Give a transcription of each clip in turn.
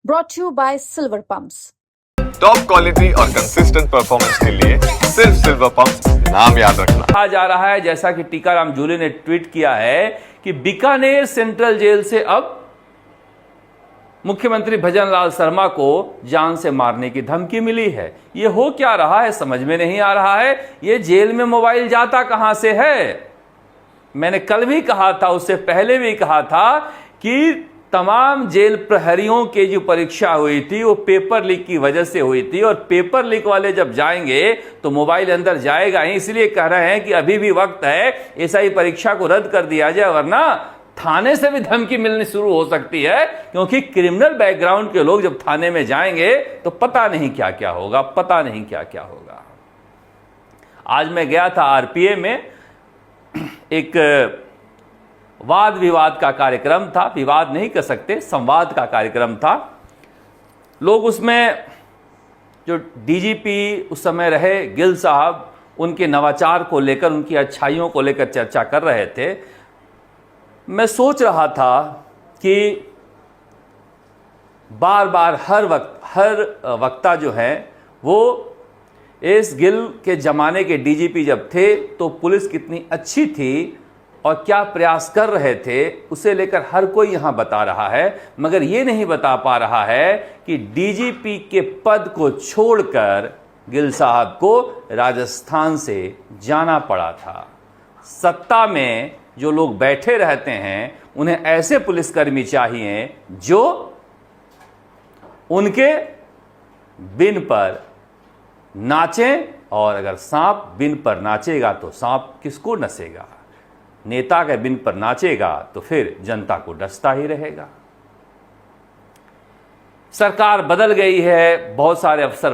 brought to you by Silver Pumps. Top quality और consistent performance के लिए सिर्फ सिल्वर पंप्स नाम याद रखना। कहा जा रहा है, जैसा कि टीकाराम जूली ने ट्वीट किया है, कि बीकानेर सेंट्रल जेल से अब मुख्यमंत्री भजनलाल शर्मा को जान से मारने की धमकी मिली है। यह हो क्या रहा है समझ में नहीं आ रहा है। यह जेल में मोबाइल जाता कहां से है? मैंने कल भी कहा था, उससे पहले भी कहा था कि तमाम जेल प्रहरियों की जो परीक्षा हुई थी वो पेपर लीक की वजह से हुई थी, और पेपर लीक वाले जब जाएंगे तो मोबाइल अंदर जाएगा ही। इसलिए कह रहे हैं कि अभी भी वक्त है, एसआई परीक्षा को रद्द कर दिया जाए, वरना थाने से भी धमकी मिलनी शुरू हो सकती है। क्योंकि क्रिमिनल बैकग्राउंड के लोग जब थाने में जाएंगे तो पता नहीं क्या क्या होगा, पता नहीं क्या क्या होगा। आज मैं गया था आरपीए में, एक वाद विवाद का कार्यक्रम था, विवाद नहीं कह सकते, संवाद का कार्यक्रम था। लोग उसमें जो डीजीपी उस समय रहे गिल साहब, उनके नवाचार को लेकर, उनकी अच्छाइयों को लेकर चर्चा कर रहे थे। मैं सोच रहा था कि बार बार हर वक्ता जो है वो एस गिल के ज़माने के डीजीपी जब थे तो पुलिस कितनी अच्छी थी और क्या प्रयास कर रहे थे, उसे लेकर हर कोई यहां बता रहा है, मगर यह नहीं बता पा रहा है कि डीजीपी के पद को छोड़कर गिल साहब को राजस्थान से जाना पड़ा था। सत्ता में जो लोग बैठे रहते हैं उन्हें ऐसे पुलिसकर्मी चाहिए जो उनके बिन पर नाचें, और अगर सांप बिन पर नाचेगा तो सांप किसको नसेगा? नेता के बिन पर नाचेगा तो फिर जनता को डसता ही रहेगा। सरकार बदल गई है, बहुत सारे अफसर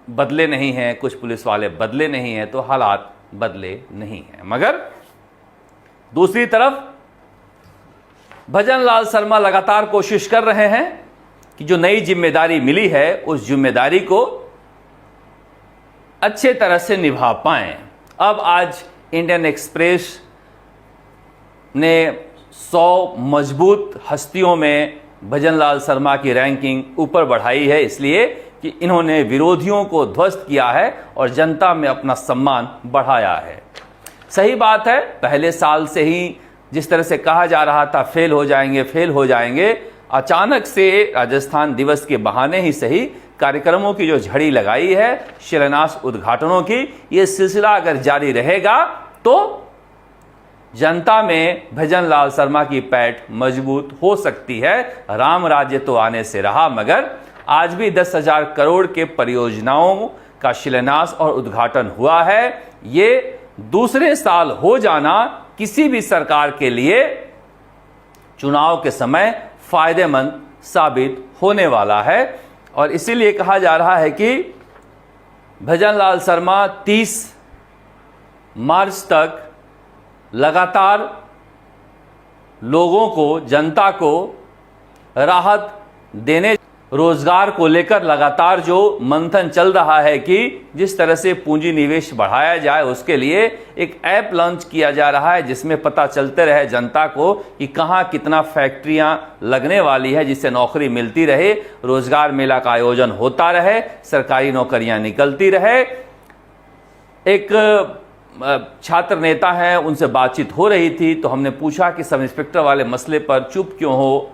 बदले नहीं हैं, कुछ पुलिस वाले बदले नहीं हैं, तो हालात बदले नहीं हैं। मगर दूसरी तरफ भजनलाल शर्मा लगातार कोशिश कर रहे हैं कि जो नई जिम्मेदारी मिली है उस जिम्मेदारी को अच्छे तरह से निभा पाएं। अब आज इंडियन एक्सप्रेस ने 100 मजबूत हस्तियों में भजनलाल शर्मा की रैंकिंग ऊपर बढ़ाई है, इसलिए कि इन्होंने विरोधियों को ध्वस्त किया है और जनता में अपना सम्मान बढ़ाया है। सही बात है, पहले साल से ही जिस तरह से कहा जा रहा था फेल हो जाएंगे, अचानक से राजस्थान दिवस के बहाने ही सही कार्यक्रमों की जो झड़ी लगाई है, शिलान्यास उद्घाटनों की, यह सिलसिला अगर जारी रहेगा तो जनता में भजनलाल शर्मा की पैठ मजबूत हो सकती है। राम राज्य तो आने से रहा, मगर आज भी 10,000 करोड़ के परियोजनाओं का शिलान्यास और उद्घाटन हुआ है। ये दूसरे साल हो जाना किसी भी सरकार के लिए चुनाव के समय फायदेमंद साबित होने वाला है, और इसीलिए कहा जा रहा है कि भजनलाल शर्मा 30 मार्च तक लगातार लोगों को, जनता को राहत देने, रोजगार को लेकर लगातार जो मंथन चल रहा है कि जिस तरह से पूंजी निवेश बढ़ाया जाए, उसके लिए एक ऐप लॉन्च किया जा रहा है जिसमें पता चलते रहे जनता को कि कहां कितना फैक्ट्रियां लगने वाली है, जिससे नौकरी मिलती रहे, रोजगार मेला का आयोजन होता रहे, सरकारी नौकरियां निकलती रहे। एक छात्र नेता हैं, उनसे बातचीत हो रही थी तो हमने पूछा कि सब इंस्पेक्टर वाले मसले पर चुप क्यों हो,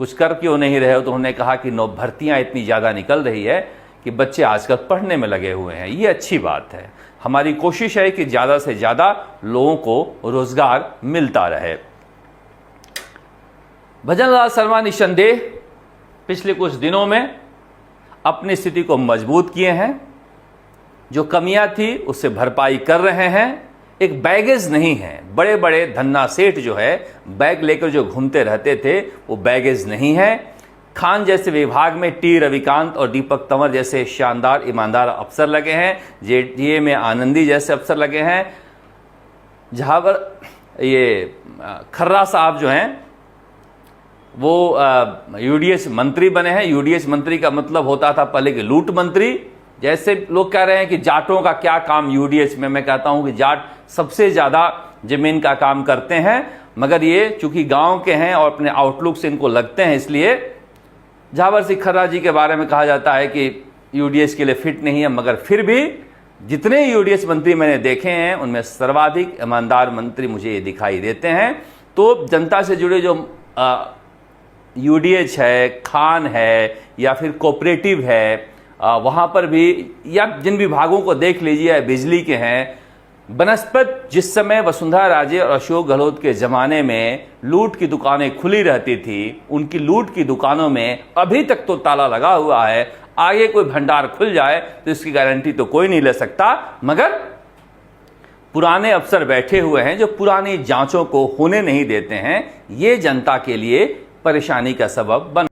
कुछ कर क्यों नहीं रहे हो? तो उन्होंने कहा कि भर्तियां इतनी ज़्यादा निकल रही है कि बच्चे आजकल पढ़ने में लगे हुए हैं। ये अच्छी बात है, हमारी कोशिश है कि ज़्यादा से ज़्यादा लोगों को रोजगार मिलता रहे। भजनलाल शर्मा निस्संदेह पिछले कुछ दिनों में अपनी स्थिति को मजबूत किए हैं, जो कमियां थी उससे भरपाई कर रहे हैं। एक बैगेज नहीं है, बड़े बड़े धन्ना सेठ जो है बैग लेकर जो घूमते रहते थे वो बैगेज नहीं है। खान जैसे विभाग में टी रविकांत और दीपक तंवर जैसे शानदार ईमानदार अफसर लगे हैं, जेडीए में आनंदी जैसे अफसर लगे हैं, जहां पर ये खर्रा साहब जो हैं वो यूडीएच मंत्री बने हैं। यूडीएच मंत्री का मतलब होता था पहले कि लूट मंत्री। जैसे लोग कह रहे हैं कि जाटों का क्या काम यूडीएच में, मैं कहता हूं कि जाट सबसे ज्यादा जमीन का काम करते हैं, मगर ये चूंकि गांव के हैं और अपने आउटलुक से इनको लगते हैं, इसलिए जावर सिंह खर्रा जी के बारे में कहा जाता है कि यूडीएच के लिए फिट नहीं है, मगर फिर भी जितने यूडीएच मंत्री मैंने देखे हैं उनमें सर्वाधिक ईमानदार मंत्री मुझे ये दिखाई देते हैं। तो जनता से जुड़े जो यूडीएच है, खान है या फिर कोऑपरेटिव है, वहाँ पर भी, या जिन विभागों को देख लीजिए, बिजली के हैं, बनस्पत जिस समय वसुंधरा राजे और अशोक गहलोत के ज़माने में लूट की दुकानें खुली रहती थी, उनकी लूट की दुकानों में अभी तक तो ताला लगा हुआ है। आगे कोई भंडार खुल जाए तो इसकी गारंटी तो कोई नहीं ले सकता, मगर पुराने अफसर बैठे हुए हैं जो पुरानी जांचों को होने नहीं देते हैं। ये जनता के लिए परेशानी का सबब बन